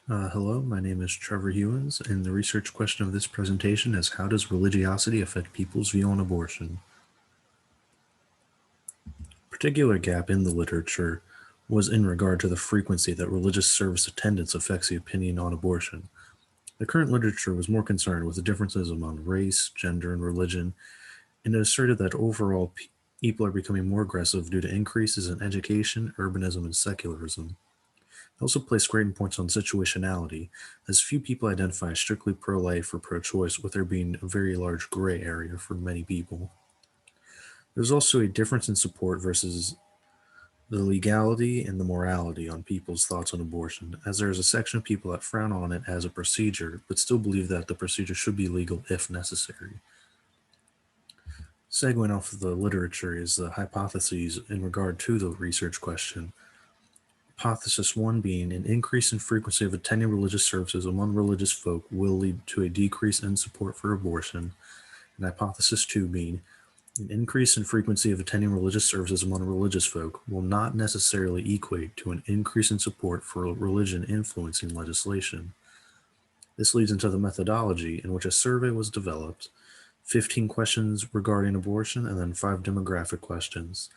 Hello, my name is Trevor Hewins, and the research question of this presentation is how does religiosity affect people's view on abortion? A particular gap in the literature was in regard to the frequency that religious service attendance affects the opinion on abortion. The current literature was more concerned with the differences among race, gender, and religion, and it asserted that overall people are becoming more aggressive due to increases in education, urbanism, and secularism. It also placed great importance on situationality, as few people identify as strictly pro life or pro choice, with there being a very large gray area for many people. There's also a difference in support versus the legality and the morality on people's thoughts on abortion, as there is a section of people that frown on it as a procedure, but still believe that the procedure should be legal if necessary. Segueing off of the literature is the hypotheses in regard to the research question. Hypothesis 1 being an increase in frequency of attending religious services among religious folk will lead to a decrease in support for abortion, and hypothesis 2 being an increase in frequency of attending religious services among religious folk will not necessarily equate to an increase in support for religion influencing legislation. This leads into the methodology in which a survey was developed, 15 questions regarding abortion, and then 5 demographic questions.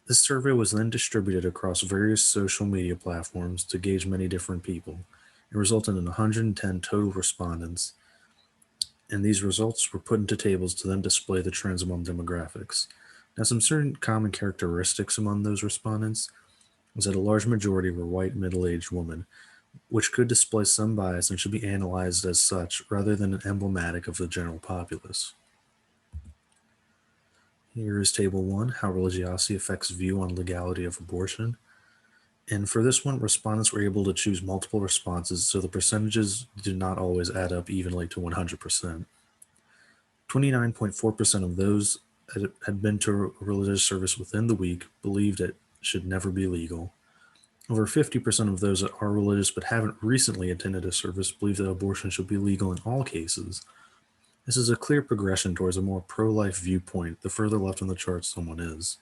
This survey was then distributed across various social media platforms to gauge many different people. It resulted in 110 total respondents, and these results were put into tables to then display the trends among demographics. Now, some certain common characteristics among those respondents was that a large majority were white middle aged women, which could display some bias and should be analyzed as such rather than emblematic of the general populace. Here is Table 1, How Religiosity Affects View on Legality of Abortion. And for this one, respondents were able to choose multiple responses, so the percentages did not always add up evenly to 100%. 29.4% of those that had been to a religious service within the week believed it should never be legal. Over 50% of those that are religious but haven't recently attended a service believe that abortion should be legal in all cases. This is a clear progression towards a more pro life viewpoint the further left on the chart someone is.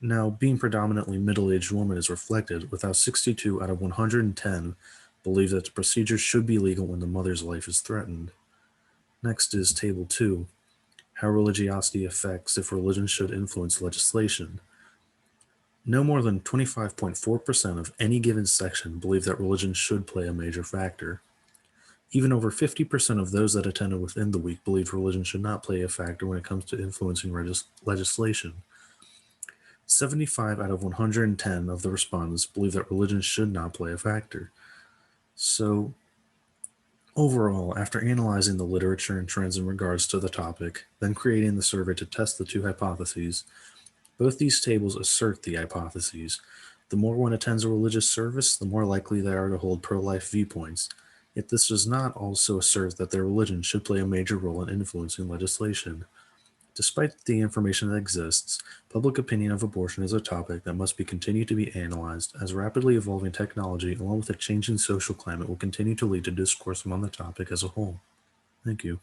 Now, being predominantly middle aged woman is reflected, with how 62 out of 110 believe that the procedure should be legal when the mother's life is threatened. Next is Table 2, How Religiosity Affects If Religion Should Influence Legislation. No more than 25.4% of any given section believe that religion should play a major factor. Even over 50% of those that attended within the week believe religion should not play a factor when it comes to influencing legislation. 75 out of 110 of the respondents believe that religion should not play a factor. So, overall, after analyzing the literature and trends in regards to the topic, then creating the survey to test the two hypotheses, both these tables assert the hypotheses. The more one attends a religious service, the more likely they are to hold pro life viewpoints. Yet this does not also assert that their religion should play a major role in influencing legislation. Despite the information that exists, public opinion of abortion is a topic that must be continued to be analyzed, as rapidly evolving technology, along with a changing social climate, will continue to lead to discourse on the topic as a whole. Thank you.